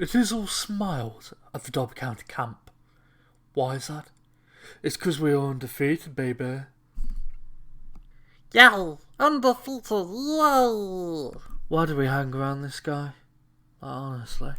It is all smiles at the Derby County camp. Why is that? It's because we are undefeated, baby. Yay! Undefeated, yay! Why do we hang around this guy? Honestly.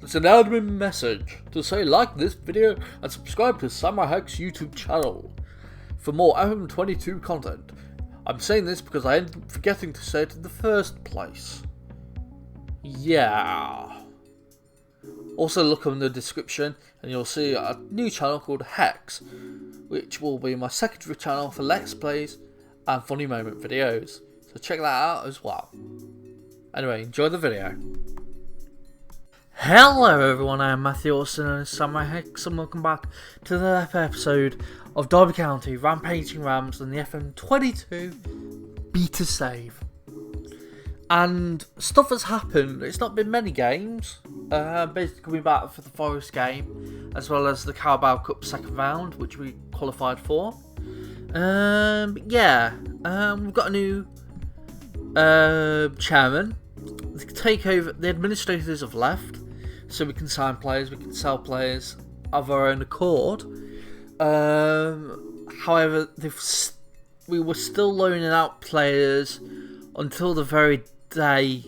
It's an admin message to say like this video and subscribe to SamuraiHex YouTube channel for more FM22 content. I'm saying this because I ended up forgetting to say it in the first place. Yeah. Also look in the description and you'll see a new channel called Hex, which will be my secondary channel for Let's Plays and funny moment videos. So check that out as well. Anyway, enjoy the video. Hello everyone, I am Matthew Austin and SamuraiHex and welcome back to the episode of Derby County, Rampaging Rams and the FM22 beta save. And stuff has happened. It's not been many games. Basically coming back for the Forest game, as well as the Carabao Cup second round, which we qualified for. We've got a new chairman. The takeover, the administrators have left, so we can sign players, we can sell players of our own accord. However, we were still loaning out players until the very day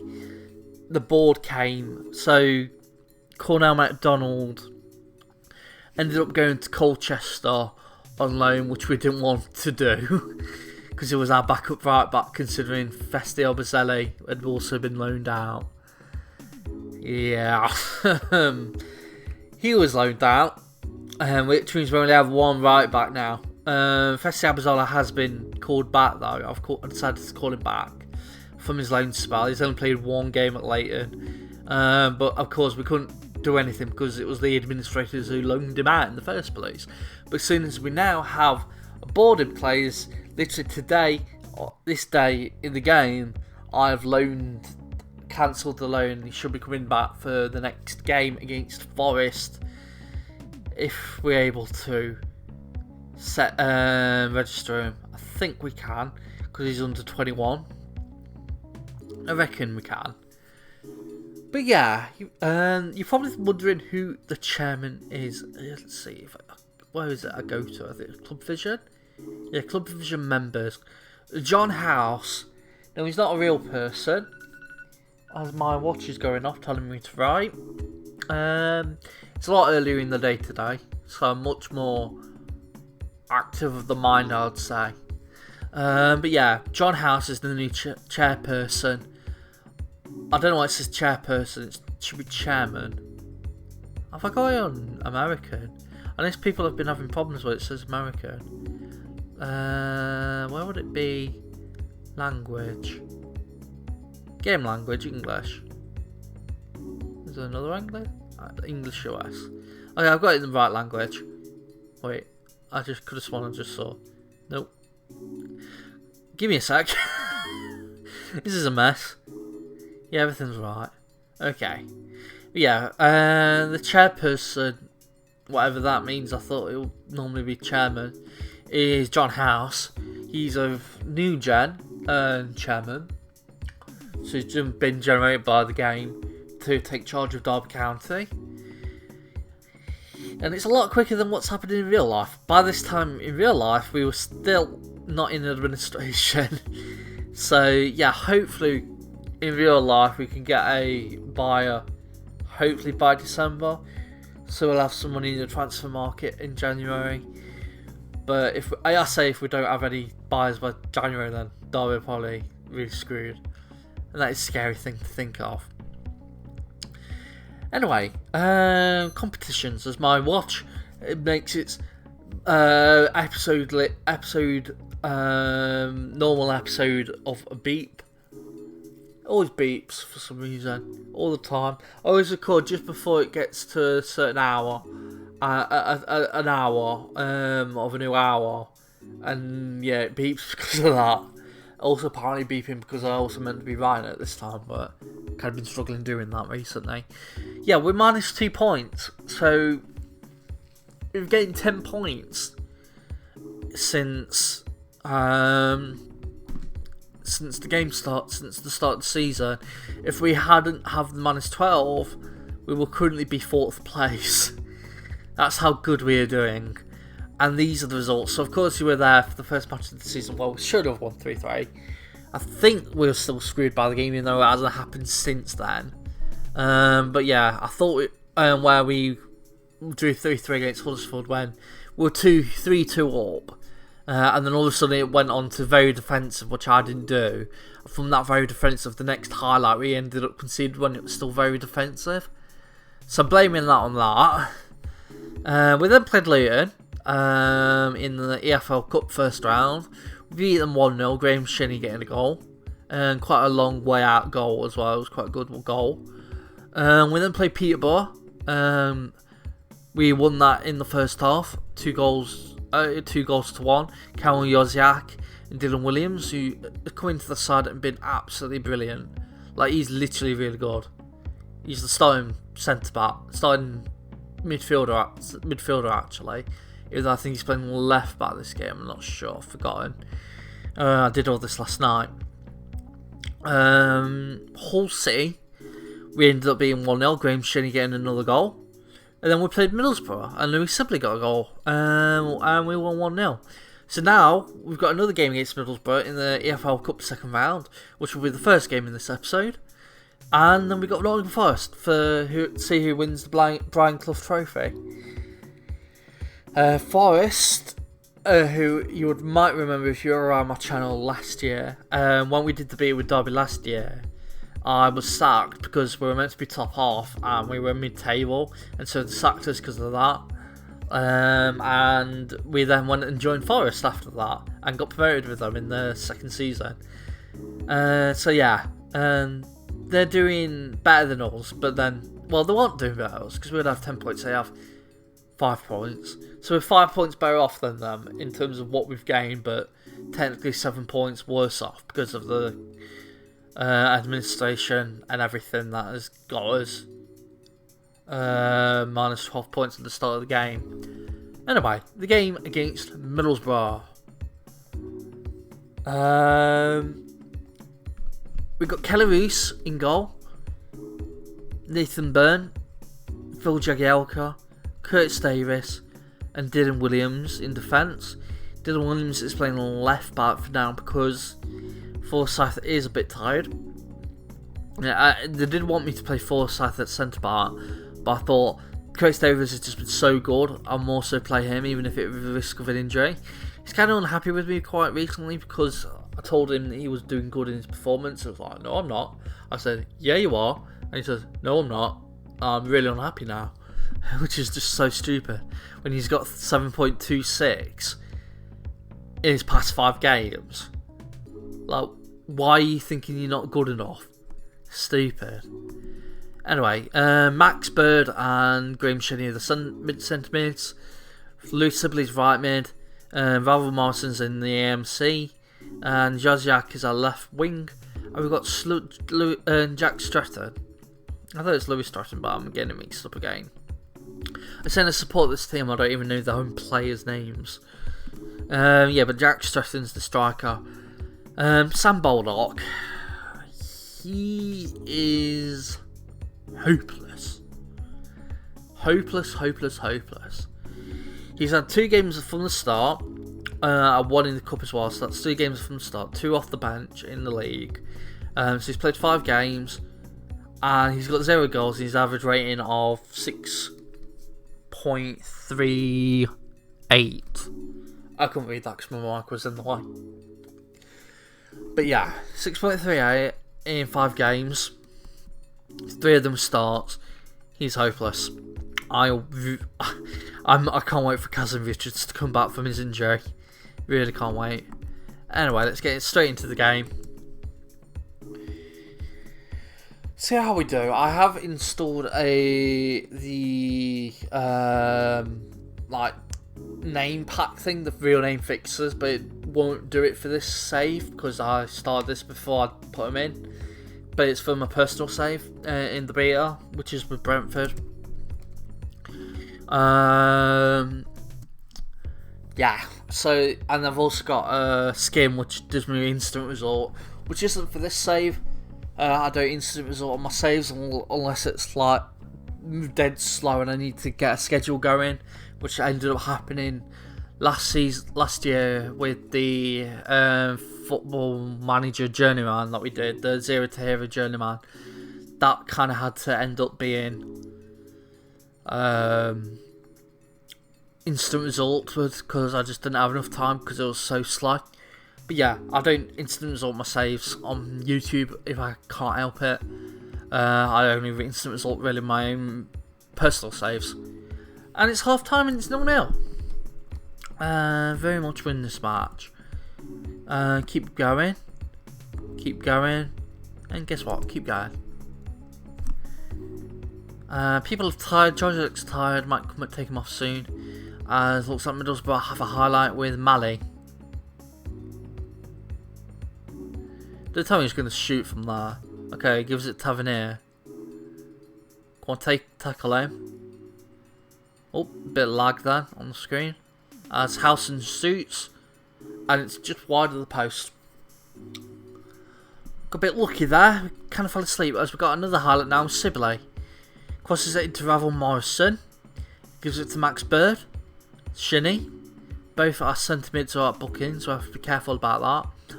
the board came. So Cornell MacDonald ended up going to Colchester on loan, which we didn't want to do because it was our backup right back, considering Festi Obazelli had also been loaned out. Yeah. He was loaned out, which means we only have one right back now. Festi Obazelli has been called back though. I decided to call him back from his loan spell. He's only played one game at Leighton, but of course we couldn't do anything because it was the administrators who loaned him out in the first place. But as soon as we now have boarded players, literally today, or this day in the game, I've cancelled the loan. He should be coming back for the next game against Forest if we're able to register him. I think we can because he's under 21. I reckon we can. But yeah, you're probably wondering who the chairman is. Let's see, where is it I go to? I think it's Club Vision. Yeah, Club Vision members. John House. Now, he's not a real person, as my watch is going off telling me to write. It's a lot earlier in the day today, so I'm much more active of the mind, I'd say. But yeah, John House is the new chairperson. I don't know why it says chairperson, it should be chairman. Have I got it on American? I know people have been having problems with it says American. Where would it be? Language. Game language, English. Is there another language? English US. Okay, I've got it in the right language. Wait, I just could have sworn I just saw. Nope. Give me a sec. This is a mess. Yeah, everything's right. Okay. Yeah, the chairperson, whatever that means, I thought it would normally be chairman, is John House. He's a new gen chairman. So he's been generated by the game to take charge of Derby County. And it's a lot quicker than what's happening in real life. By this time in real life, we were still not in administration. So yeah, hopefully in real life we can get a buyer hopefully by December. So we'll have some money in the transfer market in January. But if we don't have any buyers by January, then Derby are probably really screwed. And that is a scary thing to think of. Anyway, competitions. As my watch, it makes its normal episode of a beep. Always beeps for some reason, all the time. I always record just before it gets to a certain hour, an hour of a new hour, and yeah, it beeps because of that. Also apparently beeping because I also meant to be writing at this time, but kind of been struggling doing that recently. yeah, we're minus 2 points. So we've gained 10 points since the game starts, since the start of the season. If we hadn't have the minus 12, we will currently be 4th place. That's how good we are doing. And these are the results. So of course you were there for the first match of the season. Well, we should have won 3-3. I think we were still screwed by the game, even though it hasn't happened since then. But yeah, I thought where we drew 3-3 against Huddersfield when we were 3-2 up. And then all of a sudden it went on to very defensive, which I didn't do. From that very defensive, the next highlight we ended up conceded when it was still very defensive. So blaming that on that. We then played Luton in the EFL Cup first round. We beat them 1-0, Graham Shinney getting a goal. And quite a long way out goal as well. It was quite a good goal. We then played Peterborough. We won that in the first half. 2 goals to 1. Cameron Yoziak and Dylan Williams, who come into the side and been absolutely brilliant. Like, he's literally really good. He's the starting centre-back, starting midfielder actually. Even though I think he's playing left back this game, I'm not sure, I've forgotten. I did all this last night. Hull City, we ended up being 1-0, Graham Shinney getting another goal. And then we played Middlesbrough, and Louis Sibley got a goal, and we won 1-0. So now, we've got another game against Middlesbrough in the EFL Cup second round, which will be the first game in this episode. And then we got Nottingham Forest to see who wins the Brian Clough Trophy. Forest, who you might remember if you were around my channel last year, when we did the beat with Derby last year, I was sacked because we were meant to be top half and we were mid-table, and so they sacked us because of that. And we then went and joined Forest after that and got promoted with them in the second season. So yeah, they're doing better than us, but then, well, they weren't doing better than us because we'd have 10 points, they have 5 points. So we're 5 points better off than them in terms of what we've gained, but technically 7 points worse off because of the administration and everything that has got us minus 12 points at the start of the game. Anyway, the game against Middlesbrough. We got Kelly Reese in goal, Nathan Byrne, Phil Jagielka, Curtis Davis, and Dylan Williams in defence. Dylan Williams is playing left back for now because Forsyth is a bit tired. Yeah, they did want me to play Forsyth at centre back, but I thought Curtis Davis has just been so good, I'll more so play him even if it was a risk of an injury. He's kind of unhappy with me quite recently because I told him that he was doing good in his performance. I was like, no, I'm not. I said, yeah, you are. And he says, no, I'm not. I'm really unhappy now. Which is just so stupid. When he's got 7.26 in his past 5 games. Like, why are you thinking you're not good enough? Stupid. Anyway, Max Bird and Graham Shinney are the centre mids. Lou Sibley's right mid. Valvo Morrison's in the AMC. And Joziak is our left wing. And we've got Jack Stratton. I thought it's Louis Stratton, but I'm getting it mixed up again. I tend to support this team, I don't even know their own players' names. Yeah, but Jack Stratton's the striker. Sam Baldock, he is hopeless. Hopeless. He's had 2 games from the start, 1 in the cup as well, so that's 2 games from the start, 2 off the bench in the league. So he's played 5 games, and he's got 0 goals, and his average rating of 6.38. I couldn't read that because my mic was in the way. But yeah, 6.38 in 5 games. 3 of them starts. He's hopeless. I can't wait for Kazim Richards to come back from his injury. Really can't wait. Anyway, let's get straight into the game. See how we do. I have installed the name pack thing, the real name fixers, but it won't do it for this save because I started this before I put them in. but it's for my personal save in the beta, which is with Brentford. Yeah, so, and I've also got a skin which does me instant result, which isn't for this save. I don't instant result on my saves unless it's like dead slow and I need to get a schedule going, which ended up happening last year with the Football Manager Journeyman that we did, the 0 to Hero Journeyman. That kind of had to end up being instant result because I just didn't have enough time because it was so slow. But yeah, I don't instant result my saves on YouTube if I can't help it. I only instant result really my own personal saves. And it's half time and it's 0-0. Very much win this match. Keep going. And guess what? Keep going. People are tired. George looks tired. Might take him off soon. It looks like Middlesbrough have a highlight with Mali. Don't tell me he's going to shoot from there. Okay, gives it Tavernier. Come on, tackle him. Oh, bit of lag there on the screen. As Howson shoots, and it's just wide of the post. Got a bit lucky there. Kind of fell asleep as we got another highlight now. Sibley crosses it into Ravel Morrison. Gives it to Max Bird. Shinny. Both our centre mids are at booking, so I have to be careful about that.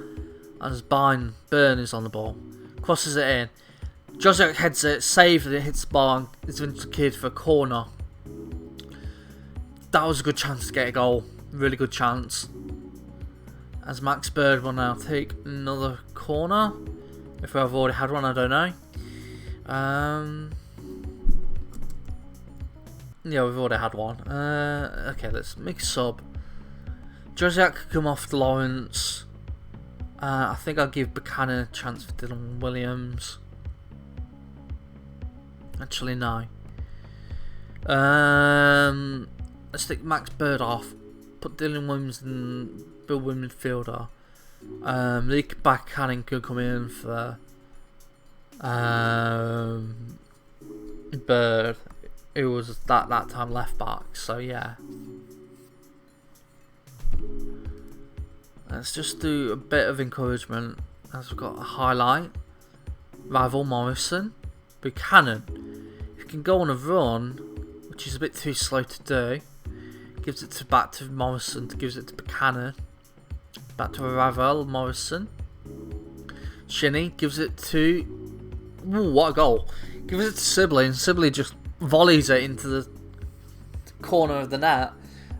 As Burn is on the ball. Crosses it in. Josiak heads it, saves it, hits the bar, and it's Vince Kid for a corner. That was a good chance to get a goal. Really good chance. As Max Bird will now take another corner. If I've already had one, I don't know. Yeah, we've already had one. Okay, let's make a sub. Josiak could come off to Lawrence. I think I'll give Buchanan a chance for Dylan Williams. Actually, no. Let's take Max Bird off. Put Dylan Williams in Bill midfielder. Lee Buchanan could come in for Bird, who was that time left back. So yeah. Let's just do a bit of encouragement as we've got a highlight. Rival Morrison. Buchanan. If you can go on a run, which is a bit too slow to do. Gives it back to Morrison. Gives it to Buchanan. Back to Ravel Morrison. Shinny gives it to... Ooh, what a goal. Gives it to Sibley, and Sibley just volleys it into the corner of the net.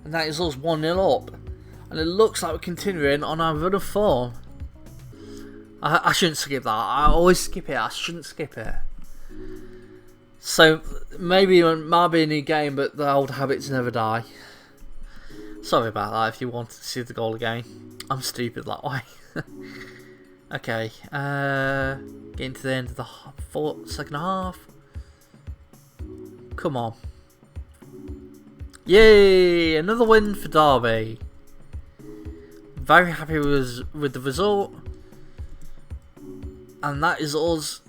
And that is us 1-0 up. And it looks like we're continuing on our run of form. I shouldn't skip that. I always skip it. I shouldn't skip it. So, maybe it might be a new game, but the old habits never die. Sorry about that if you wanted to see the goal again. I'm stupid that way. Okay. Getting to the end of the second half. Come on. Yay! Another win for Derby. Very happy with the result, and that is us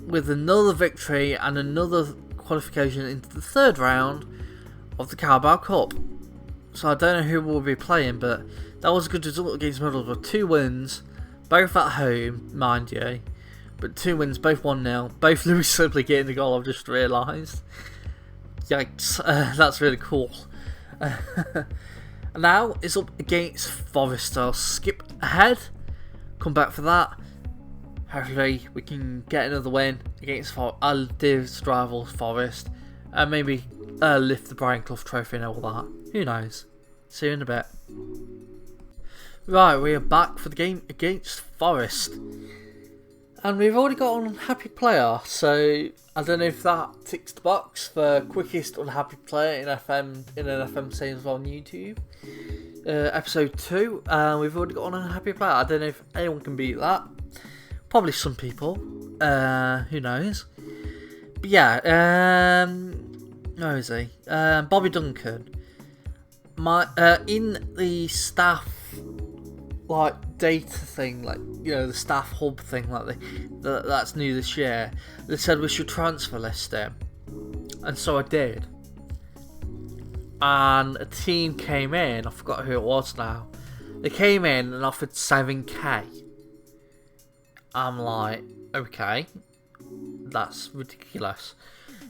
with another victory and another qualification into the third round of the Carabao Cup. So I don't know who we'll be playing, but that was a good result against Middlesbrough. 2 wins, both at home, mind you, but 2 wins, both 1-0. Both Louis Sibley getting the goal, I've just realised. Yikes, that's really cool. And now it's up against Forest. I'll skip ahead, come back for that. Hopefully we can get another win against our dearest rivals Forest, and maybe lift the Brian Clough trophy and all that. Who knows? See you in a bit. Right, we are back for the game against Forest. And we've already got an unhappy player, so I don't know if that ticks the box for quickest unhappy player in an FM sales on YouTube. Episode 2, we've already got an unhappy player. I don't know if anyone can beat that. Probably some people. Who knows? But yeah, where is he? Bobby Duncan. In the staff data thing, like, you know, the staff hub thing, like that's new this year. They said we should transfer list him, and so I did. And a team came in. I forgot who it was now. They came in and offered 7k. I'm like, okay, that's ridiculous.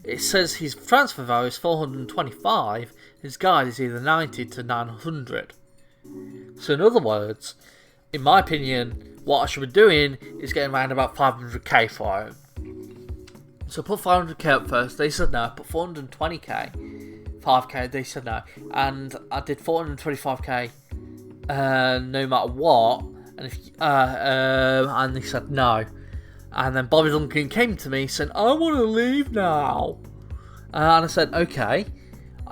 It says his transfer value is 425. His guide is either 90 to 900. So in other words, in my opinion, what I should be doing is getting around about 500k for him. So I put 500k up first. They said no. I put 420k, 5k. They said no, and I did 425k. No matter what, and they said no. And then Bobby Duncan came to me saying, I want to leave now. And I said, okay.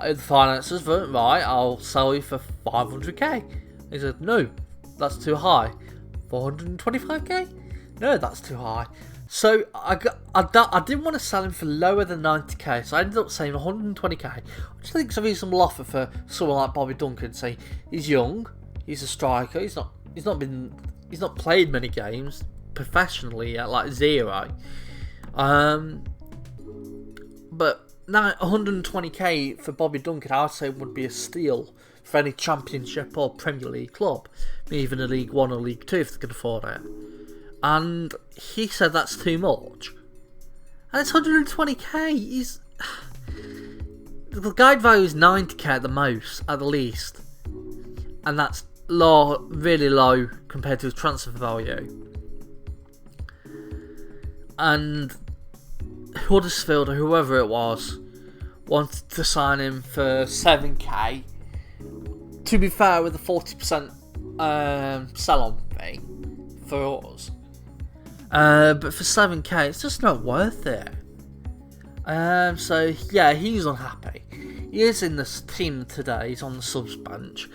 The finances weren't right, I'll sell you for 500k. He said, no, that's too high. 425k? No, that's too high. So I didn't want to sell him for lower than 90k, so I ended up saying 120k, which I think is a reasonable offer for someone like Bobby Duncan. Say he's young, he's a striker, he's not played many games professionally yet, like 0. But now 120k for Bobby Duncan, I would say would be a steal for any Championship or Premier League club, even a League 1 or League 2 if they could afford it. And he said that's too much. And it's 120k. The guide value is 90k at the most, at the least. And that's low, really low compared to his transfer value. And Huddersfield or whoever it was wanted to sign him for 7k. To be fair, with a 40% sell-on fee for us. But for 7k, it's just not worth it. So yeah, he's unhappy. He is in this team today. He's on the subs bench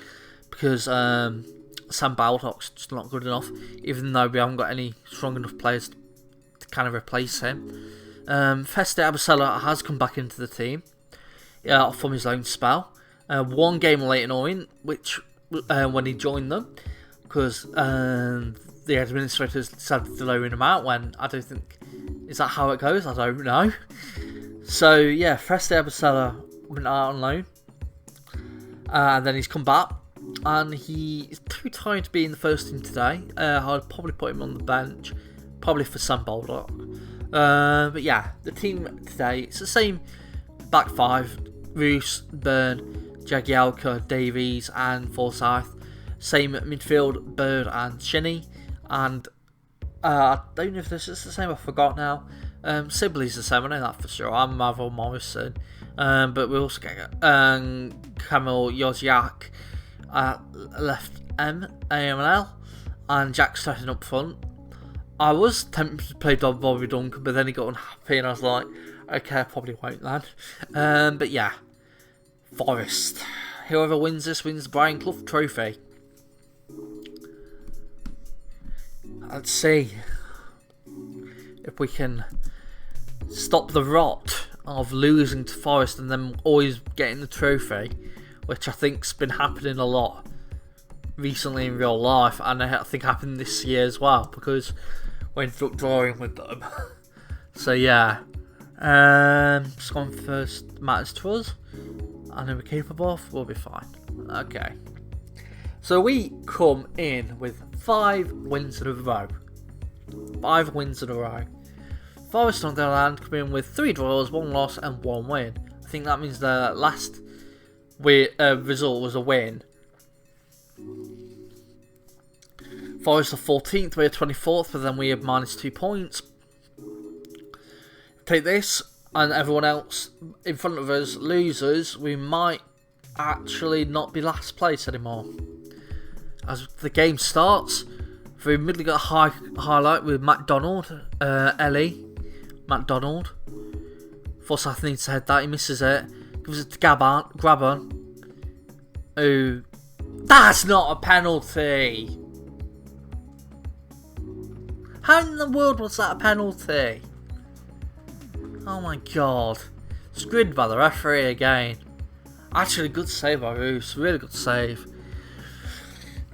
because Sam Baldock's just not good enough. Even though we haven't got any strong enough players to kind of replace him. Feste Abasella has come back into the team from his loan spell. One game late annoying, which when he joined them, because the administrators decided to loan him out when I don't think... Is that how it goes? I don't know. So yeah, Feste Abasella went out on loan. And then he's come back. And he's too tired to be in the first team today. I'd probably put him on the bench. Probably for Sam Baldock. But yeah, the team today, it's the same back five. Roos, Byrne, Jagielka, Davies and Forsyth. Same at midfield, Bird and Shinnie. And I don't know if this is the same, I forgot now. Sibley's the same, I know that for sure. I'm Marvel Morrison. But we also get Kamil Yoziak at left AML. And Jack starting up front. I was tempted to play Bobby Duncan, but then he got unhappy and I was like, okay, I probably won't then. But yeah, Forest. Whoever wins this wins the Brian Clough Trophy. Let's see if we can stop the rot of losing to Forest and then always getting the trophy, which I think's been happening a lot recently in real life, and I think happened this year as well because we ended up drawing with them. So yeah, scoring first matters to us, and then we're capable of, we'll be fine. Okay, so we come in with 5 wins in a row. 5 wins in a row. Forest, on the other hand, come in with 3 draws, 1 loss, and 1 win. I think that means the last result was a win. Forest are 14th, we are 24th, but then we have -2 points. Take this, and everyone else in front of us, losers, we might actually not be last place anymore. As the game starts, we immediately got a highlight with MacDonald, Ellie, MacDonald. Forsyth needs to head that, he misses it. Gives it to Grabban. Oh, that's not a penalty! How in the world was that a penalty? Oh my god. Screwed by the referee again. Actually, good save by Roos. Really good save.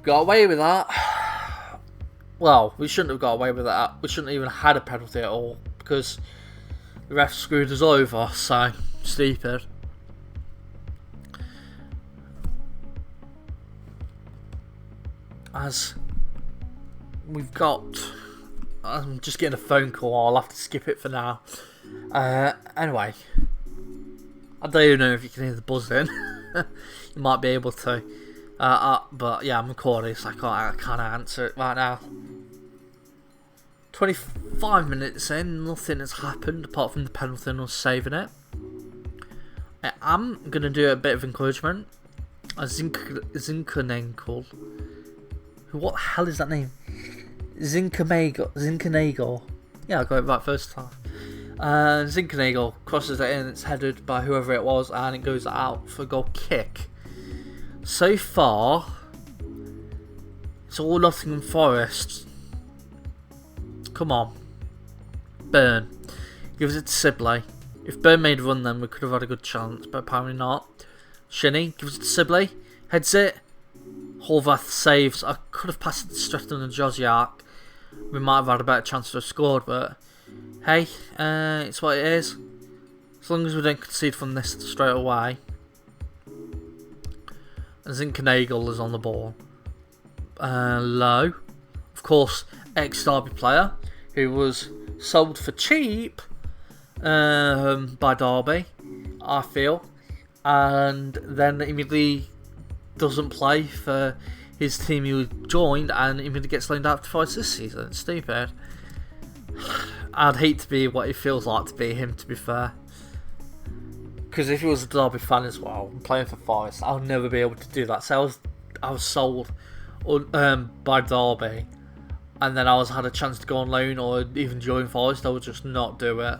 Got away with that. Well, we shouldn't have got away with that. We shouldn't have even had a penalty at all because the ref screwed us over. So stupid. As we've got, I'm just getting a phone call. I'll have to skip it for now. Anyway, I don't even know if you can hear the buzzing. You might be able to, but yeah, I'm recording, so I can't answer it right now. 25 minutes in, nothing has happened apart from the penalty and us saving it. I am gonna do a bit of encouragement. Zinkanenkel. What the hell is that name? Zinkanagel. Yeah, I got it right first time. Zinkanagel crosses it in, it's headed by whoever it was, and it goes out for a goal kick. So far, it's all Nottingham Forest. Come on. Burn. Gives it to Sibley. If Burn made a run then we could have had a good chance, but apparently not. Shinny gives it to Sibley. Heads it. Horvath saves. I could have passed it to Stretton and Josiak. We might have had a better chance to have scored, but hey, it's what it is. As long as we don't concede from this straight away. And Zinkanagel is on the ball. Low. Of course, ex-Derby player who was sold for cheap by Derby, I feel. And then immediately doesn't play for his team he joined and immediately gets loaned out twice this season. It's stupid. I'd hate to be what it feels like to be him, to be fair. Because if he was a Derby fan as well and playing for Forest, I'll never be able to do that. So I was sold by Derby, and then I had a chance to go on loan or even join Forest, I would just not do it.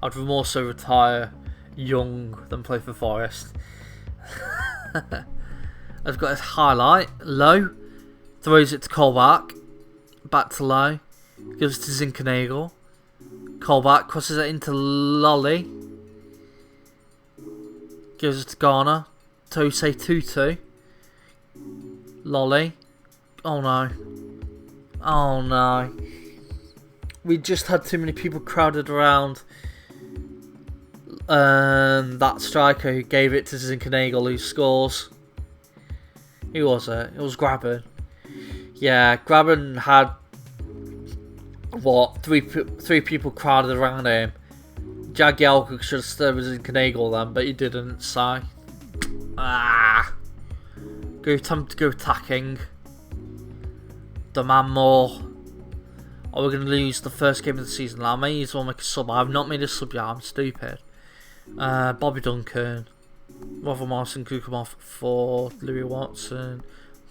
I'd more so retire young than play for Forest. I've got his highlight. Low. Throws it to Colback. Back to Low. Gives it to Zinkanagel. Colback crosses it into Lolly. Gives it to Garner. Tosei Tutu. Lolly. Oh no. Oh no. We just had too many people crowded around that striker who gave it to Zinkanagel, who scores. Who was it? It was Graben. Yeah, Graben had what, three people crowded around him. Jagielka should have stood with Zinkanagel then, but he didn't. So time to go attacking. Demand more. Are we going to lose the first game of the season? I may as well make a sub. I have not made a sub yet. I'm stupid. Bobby Duncan. Robert Morrison could come off for Louis Watson.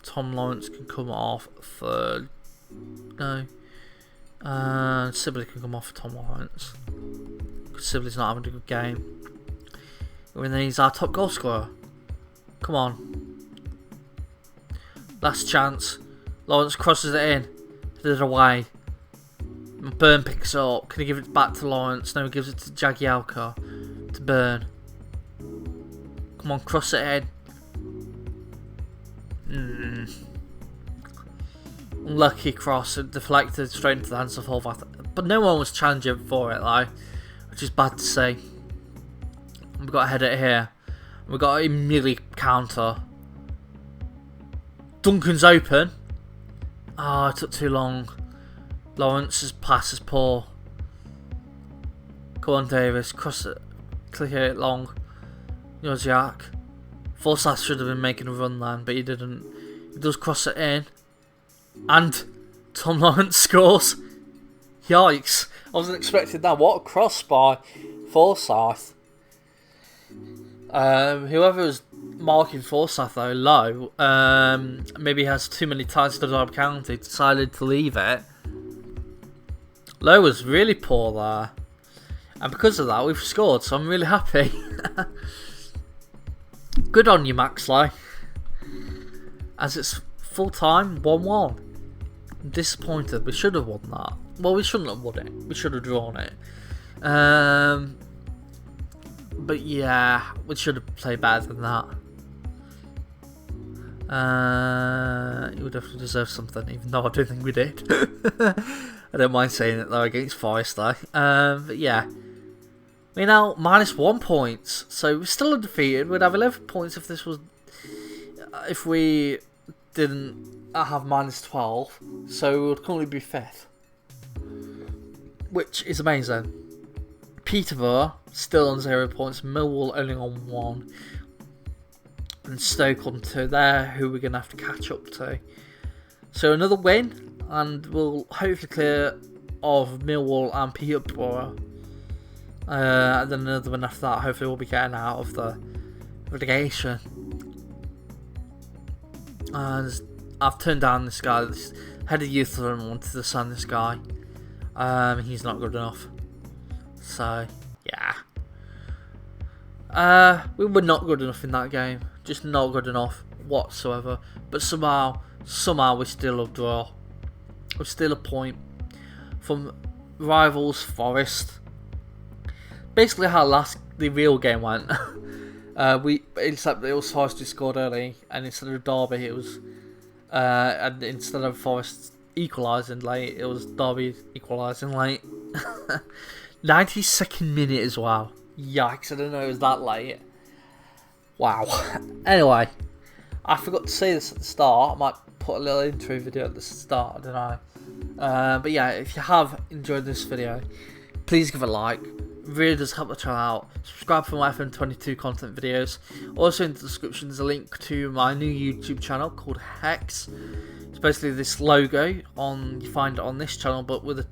Tom Lawrence can come off for... No. Sibley can come off for Tom Lawrence. Because Sibley's not having a good game. And then he's our top goal scorer. Come on. Last chance. Lawrence crosses it in. Put it away. Burn picks it up. Can he give it back to Lawrence? No, he gives it to Jagielka. To Burn. Come on, cross it in. Unlucky cross. It deflected straight into the hands of Horvath. But no one was challenging for it, like, which is bad to say. We've got to head it here. We've got to immediately counter. Duncan's open. Oh, it took too long. Lawrence's pass is poor. Come on, Davis. Cross it. Clear it long. Josiak. Forsyth should have been making a run then, but he didn't. He does cross it in. And Tom Lawrence scores. Yikes. I wasn't expecting that. What a cross by Forsyth. Whoever was marking Forsyth though, Low, maybe has too many ties to Derby County, decided to leave it. Low was really poor there. And because of that, we've scored, so I'm really happy. Good on you, Max Low. As it's full time, 1-1. I'm disappointed. We should have won that. Well, we shouldn't have won it. We should have drawn it. But yeah, we should have played better than that. You would definitely deserve something, even though I don't think we did. I don't mind saying it though against Forest though. But yeah. We're now -1 points, so we're still undefeated. We'd have 11 points if this was, if we didn't have -12. So we would currently be 5th, which is amazing. Peterborough still on 0 points. Millwall only on 1, and Stoke on 2. There, who we're gonna have to catch up to. So another win, and we'll hopefully clear of Millwall and Peterborough. And then another one after that. Hopefully we'll be getting out of the relegation. And I've turned down this guy. This head of youth and wanted to sign this guy. He's not good enough. So yeah. We were not good enough in that game. Just not good enough whatsoever. But somehow we're still a draw. We're still a point from rivals Forest. Basically how the real game went. Except it was Forest who scored early, and instead of Derby it was and instead of Forest equalising late, it was Derby equalising late. 92nd minute as well. Yikes, I didn't know it was that late. Wow. Anyway, I forgot to say this at the start. I might put a little intro video at the start, I don't know. But yeah, if you have enjoyed this video, please give it a like. Really does help the channel out. Subscribe for my FM22 content videos. Also in the description there's a link to my new YouTube channel called Hex. It's basically this logo you find it on this channel, but with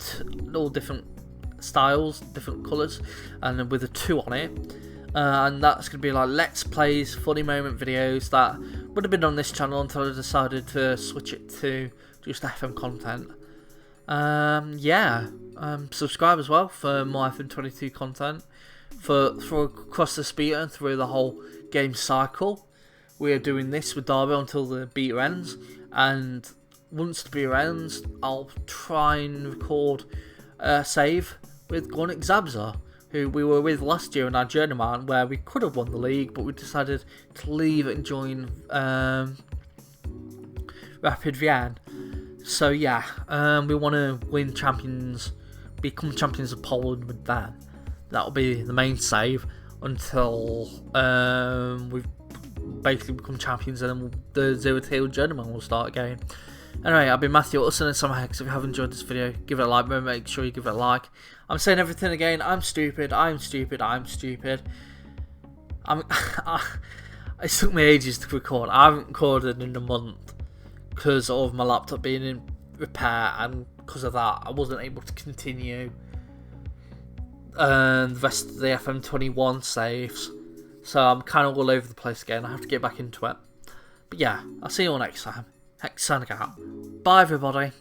all different styles, different colours, and with a 2 on it. And that's going to be like Let's Plays, funny moment videos that would have been on this channel until I decided to switch it to just FM content. Subscribe as well for more FM22 content for across the beta and through the whole game cycle. We are doing this with Derby until the beta ends, and once the beta ends, I'll try and record a save with Gornik Zabza, who we were with last year in our Journeyman, where we could have won the league, but we decided to leave and join Rapid Vienna. So yeah, we want to win champions, become champions of Poland with that. That'll be the main save until we've basically become champions, and then the zero-tailed Journeyman will start again. Anyway, I've been Matthew Autism and SamuraiHex. If you have enjoyed this video, give it a like. Make sure you give it a like. I'm saying everything again. I'm stupid. I'm stupid. I'm stupid. It took me ages to record. I haven't recorded in a month because of my laptop being in repair, and because of that I wasn't able to continue the rest of the FM21 saves, so I'm kind of all over the place again. I have to get back into it, but yeah, I'll see you all next time. Hex signing out. Bye everybody.